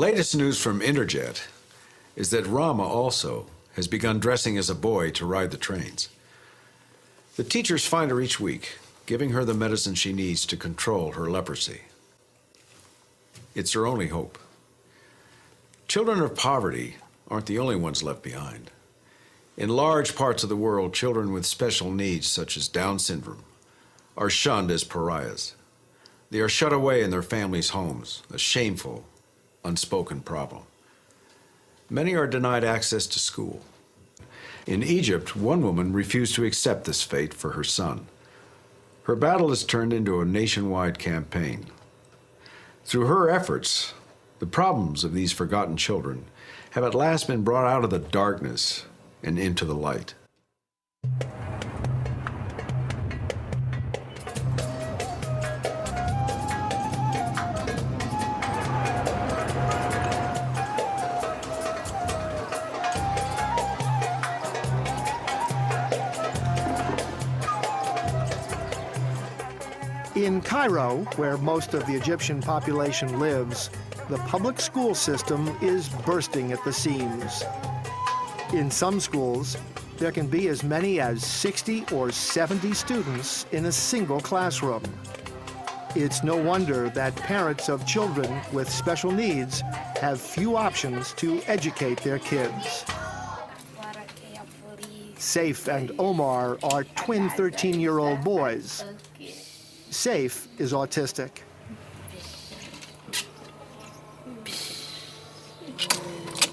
latest news from Interjet is that Rama also has begun dressing as a boy to ride the trains. The teachers find her each week, giving her the medicine she needs to control her leprosy. It's her only hope. Children of poverty aren't the only ones left behind. In large parts of the world, children with special needs, such as Down syndrome, are shunned as pariahs. They are shut away in their families' homes, a shameful, unspoken problem. Many are denied access to school. In Egypt, one woman refused to accept this fate for her son. Her battle has turned into a nationwide campaign. Through her efforts, the problems of these forgotten children have at last been brought out of the darkness and into the light. In Cairo, where most of the Egyptian population lives, the public school system is bursting at the seams. In some schools, there can be as many as 60 or 70 students in a single classroom. It's no wonder that parents of children with special needs have few options to educate their kids. Saif and Omar are twin 13-year-old boys. Saif is autistic.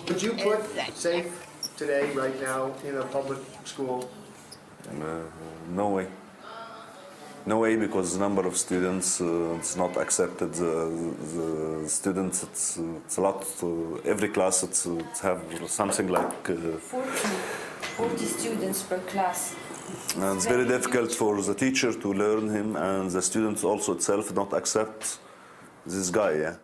Would you put Saif today, right now, in a public school? No way. No way, because the number of students, it's not accepted. The students, it's a lot. Every class, it's have something like 40 students per class. And it's very difficult for the teacher to learn him, and the students also itself not accept this guy, yeah.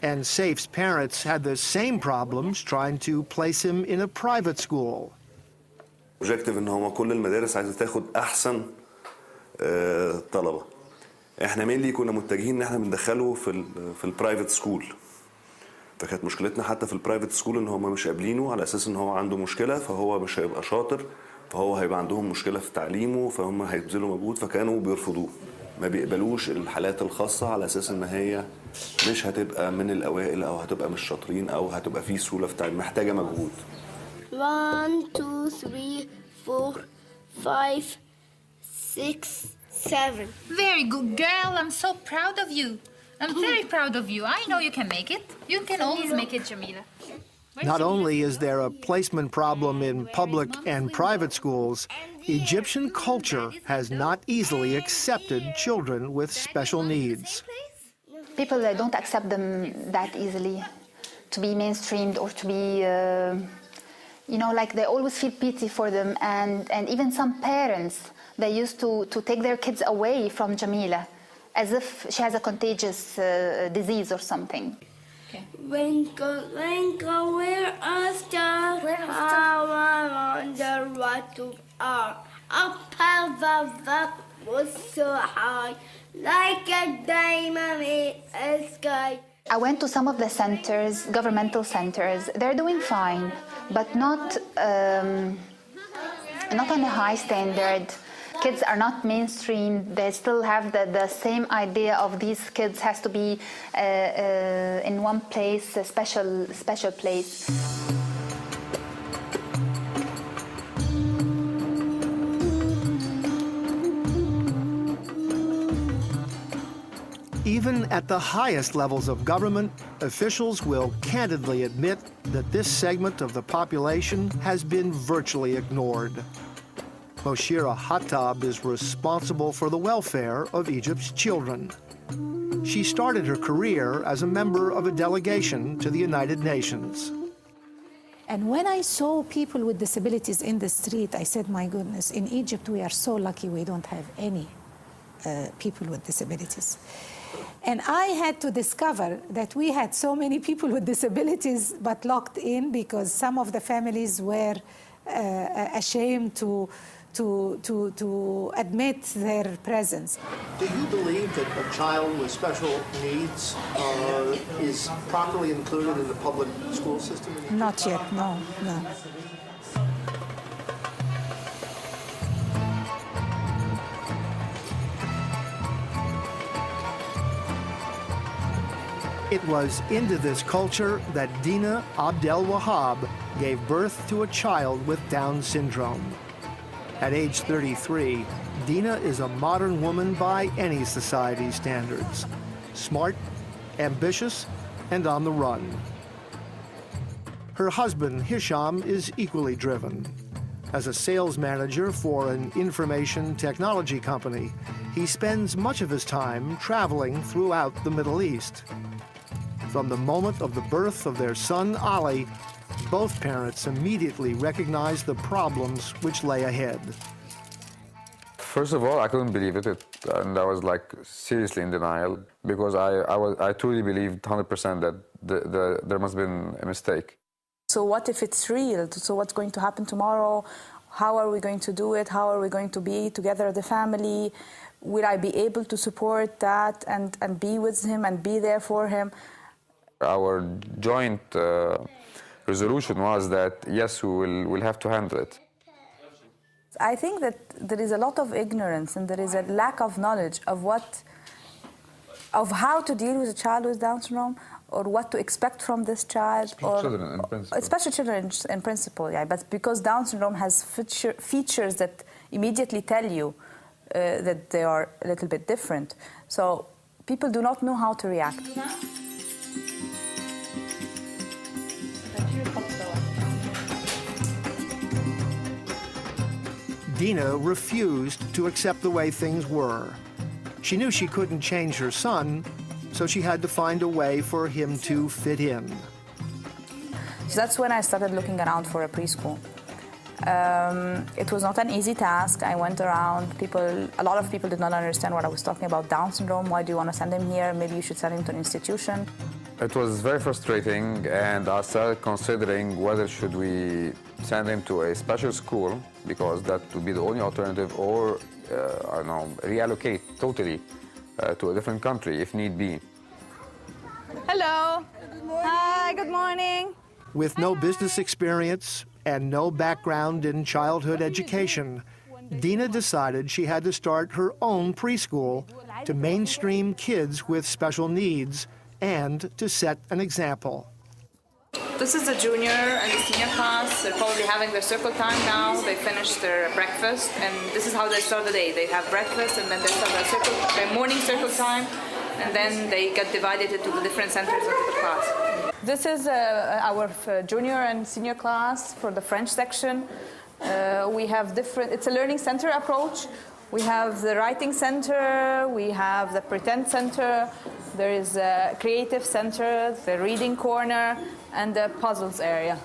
And Saif's parents had the same problems trying to place him in a private school. Objective إن هو كل المدارس عايزة تاخد أحسن طلبة. إحنا mainly كنا متجهين إن إحنا بندخله في البرايفت سكول. فكانت مشكلتنا حتى في البرايفت سكول إن هم مش قابلينه على أساس إن هو عنده مشكلة فهو مش هيبقى شاطر فهو هيبقى عندهم مشكلة في تعليمه فهم هيبذلوا مجهود فكانوا بيرفضوه. ما بيقبلوش الحالات الخاصة على أساس إن هي مش هتبقى من الأوائل أو هتبقى مش شاطرين أو هتبقى فيه سهولة في التعليم محتاجة مجهود. 1 2 3 4 5 6 7. Very good girl. I'm so proud of you. I'm very proud of you. I know you can make it. You can always make it, Jamila. Not only is there a placement problem in public and private schools, Egyptian culture has not easily accepted children with special needs. People don't accept them that easily to be mainstreamed or to be, you know, like they always feel pity for them. And even some parents, they used to take their kids away from Jamila as if she has a contagious disease or something. Okay. Twinkle, twinkle, where a star, how I wonder what you are. Up above was so high, like a diamond in the sky. I went to some of the centers, governmental centers. They're doing fine, but not on a high standard. Kids are not mainstream. They still have the same idea of these kids has to be in one place, a special place. Even at the highest levels of government, officials will candidly admit that this segment of the population has been virtually ignored. Moshira Hattab is responsible for the welfare of Egypt's children. She started her career as a member of a delegation to the United Nations. And when I saw people with disabilities in the street, I said, my goodness, in Egypt we are so lucky we don't have any people with disabilities. And I had to discover that we had so many people with disabilities but locked in because some of the families were ashamed to to admit their presence. Do you believe that a child with special needs is properly included in the public school system? Not yet, no. It was into this culture that Dina Abdel Wahab gave birth to a child with Down syndrome. At age 33, Dina is a modern woman by any society's standards. Smart, ambitious, and on the run. Her husband, Hisham, is equally driven. As a sales manager for an information technology company, he spends much of his time traveling throughout the Middle East. From the moment of the birth of their son, Ali, both parents immediately recognized the problems which lay ahead. First of all, I couldn't believe it, and I was like seriously in denial because I truly believed 100% that there must have been a mistake. So what if it's real? So what's going to happen tomorrow? How are we going to do it? How are we going to be together as a family? Will I be able to support that and be with him and be there for him? Our joint resolution was that, yes, we'll have to handle it. I think that there is a lot of ignorance and there is a lack of knowledge of how to deal with a child with Down syndrome or what to expect from this child. Children in principle. Especially children in principle, yeah. But because Down syndrome has features that immediately tell you that they are a little bit different. So people do not know how to react. Dina refused to accept the way things were. She knew she couldn't change her son, so she had to find a way for him to fit in. So that's when I started looking around for a preschool. It was not an easy task. I went around, a lot of people did not understand what I was talking about. Down syndrome, why do you want to send him here? Maybe you should send him to an institution. It was very frustrating, and I started considering whether should we send him to a special school, because that would be the only alternative, or I don't know, reallocate totally to a different country if need be. Hello. Hi, good morning. With no business experience and no background in childhood education, Dina decided she had to start her own preschool to mainstream kids with special needs and to set an example. This is the junior and the senior class. They're probably having their circle time now. They finished their breakfast, and this is how they start the day. They have breakfast, and then they start their morning circle time, and then they get divided into the different centers of the class. This is our junior and senior class for the French section. We have it's a learning center approach. We have the writing center, we have the pretend center, there is a creative center, the reading corner, and the puzzles area.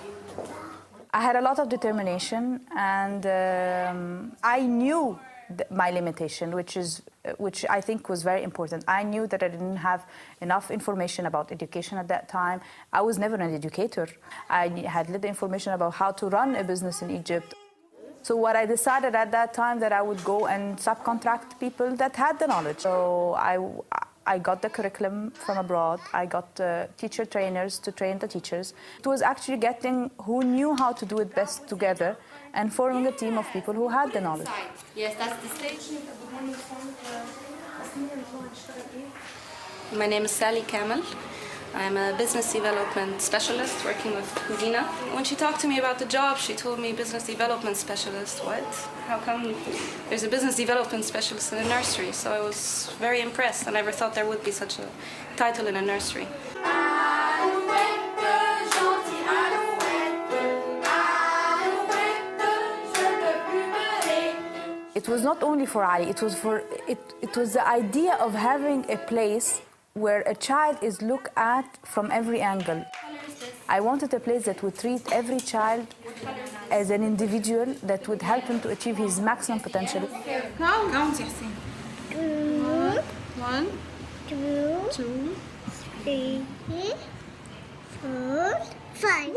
I had a lot of determination, and I knew my limitation, which I think was very important. I knew that I didn't have enough information about education at that time. I was never an educator. I had little information about how to run a business in Egypt. So what I decided at that time that I would go and subcontract people that had the knowledge. So I got the curriculum from abroad. I got teacher trainers to train the teachers. It was actually getting who knew how to do it best together and forming a team of people who had the knowledge. Yes, that's the stage. My name is Sally Kamel. I'm a business development specialist working with Dina. When she talked to me about the job, she told me business development specialist. What? How come there's a business development specialist in a nursery? So I was very impressed. I never thought there would be such a title in a nursery. It was not only for Ali, it was the idea of having a place where a child is looked at from every angle. I wanted a place that would treat every child as an individual, that would help him to achieve his maximum potential. Count, Yasin. 1, 2, 3, 4, 5.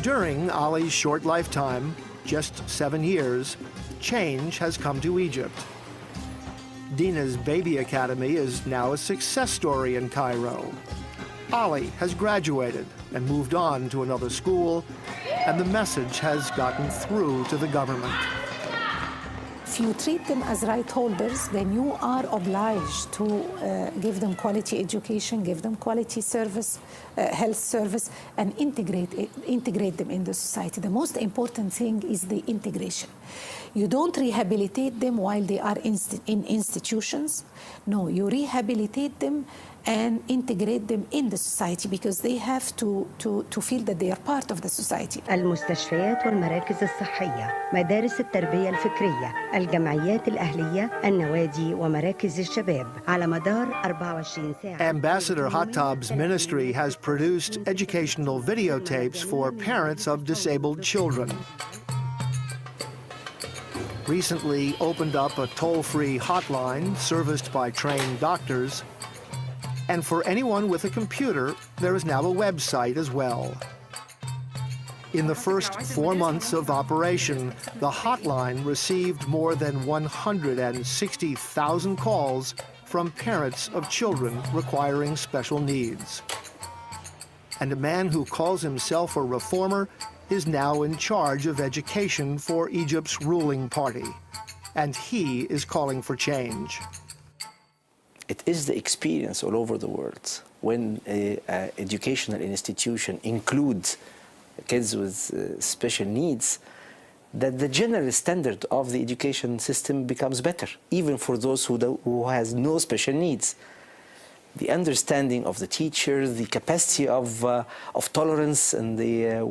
During Ali's short lifetime, just 7 years, change has come to Egypt. Dina's baby academy is now a success story in Cairo. Ali has graduated and moved on to another school, and the message has gotten through to the government. If you treat them as right holders, then you are obliged to give them quality education, give them quality service, health service, and integrate them in the society. The most important thing is the integration. You don't rehabilitate them while they are in institutions. No, you rehabilitate them and integrate them in the society because they have to feel that they are part of the society. المستشفيات والمراكز الصحية، مدارس التربية الفكرية، الجمعيات الأهلية، النوادي ومراكز الشباب على مدار 24 ساعة. Ambassador Hattab's ministry has produced educational videotapes for parents of disabled children. Recently opened up a toll-free hotline serviced by trained doctors. And for anyone with a computer, there is now a website as well. In the first 4 months of operation, the hotline received more than 160,000 calls from parents of children requiring special needs. And a man who calls himself a reformer is now in charge of education for Egypt's ruling party. And he is calling for change. It is the experience all over the world when an educational institution includes kids with special needs that the general standard of the education system becomes better, even for those who has no special needs. The understanding of the teacher, the capacity of tolerance and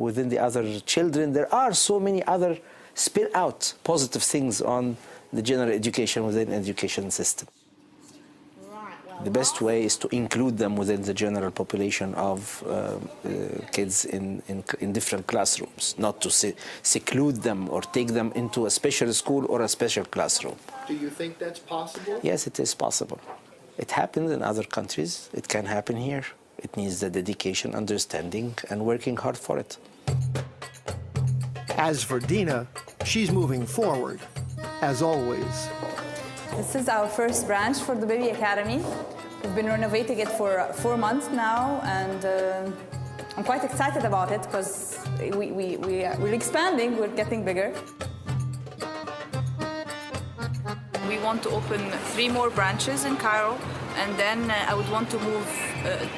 within the other children. There are so many other spill out positive things on the general education within the education system. The best way is to include them within the general population of kids in different classrooms, not to seclude them or take them into a special school or a special classroom. Do you think that's possible? Yes, it is possible. It happens in other countries. It can happen here. It needs the dedication, understanding, and working hard for it. As for Dina, she's moving forward, as always. This is our first branch for the Baby Academy. We've been renovating it for 4 months now, and I'm quite excited about it because we're expanding, we're getting bigger. We want to open 3 more branches in Cairo, and then I would want to move,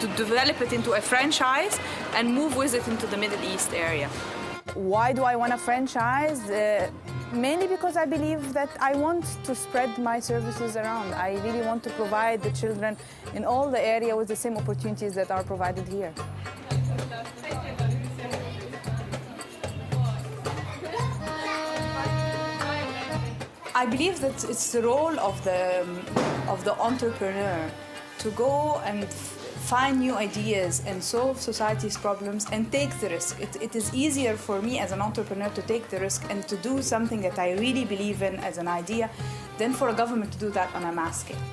to develop it into a franchise and move with it into the Middle East area. Why do I want a franchise? Mainly because I believe that I want to spread my services around. I really want to provide the children in all the area with the same opportunities that are provided here. I believe that it's the role of the entrepreneur to go and find new ideas and solve society's problems and take the risk. It is easier for me as an entrepreneur to take the risk and to do something that I really believe in as an idea than for a government to do that on a mass scale.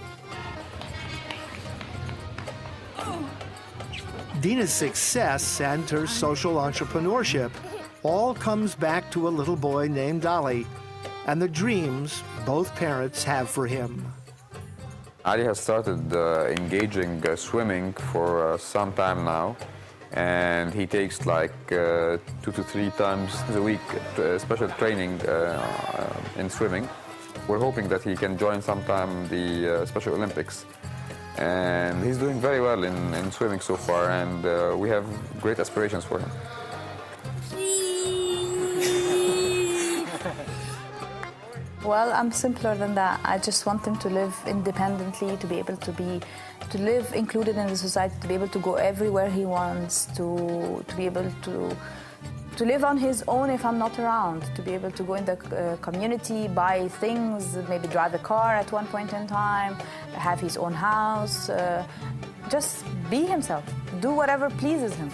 Dina's success and her social entrepreneurship all comes back to a little boy named Ali and the dreams both parents have for him. Ali has started engaging swimming for some time now, and he takes like 2 to 3 times a week special training in swimming. We're hoping that he can join sometime the Special Olympics, and he's doing very well in swimming so far, and we have great aspirations for him. Well, I'm simpler than that. I just want him to live independently, to be able to live included in the society, to be able to go everywhere he wants, to be able to live on his own if I'm not around, to be able to go in the community, buy things, maybe drive a car at one point in time, have his own house, just be himself, do whatever pleases him.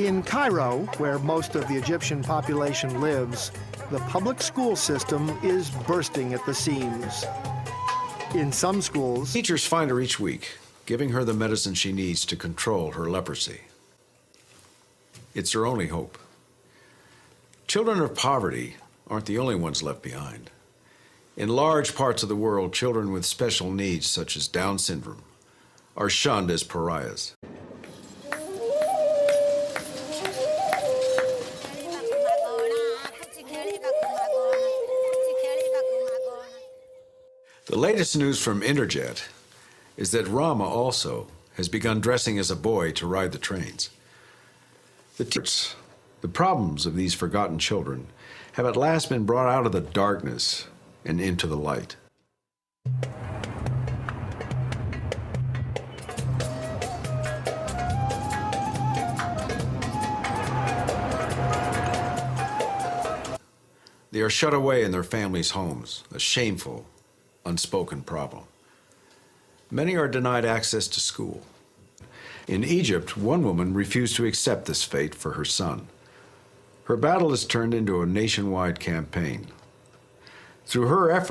In Cairo, where most of the Egyptian population lives, the public school system is bursting at the seams. In some schools, teachers find her each week, giving her the medicine she needs to control her leprosy. It's her only hope. Children of poverty aren't the only ones left behind. In large parts of the world, children with special needs, such as Down syndrome, are shunned as pariahs. The latest news from Interjet is that Rama also has begun dressing as a boy to ride the trains. The problems of these forgotten children have at last been brought out of the darkness and into the light. They are shut away in their families' homes, a shameful, unspoken problem. Many are denied access to school. In Egypt, one woman refused to accept this fate for her son. Her battle has turned into a nationwide campaign. Through her efforts,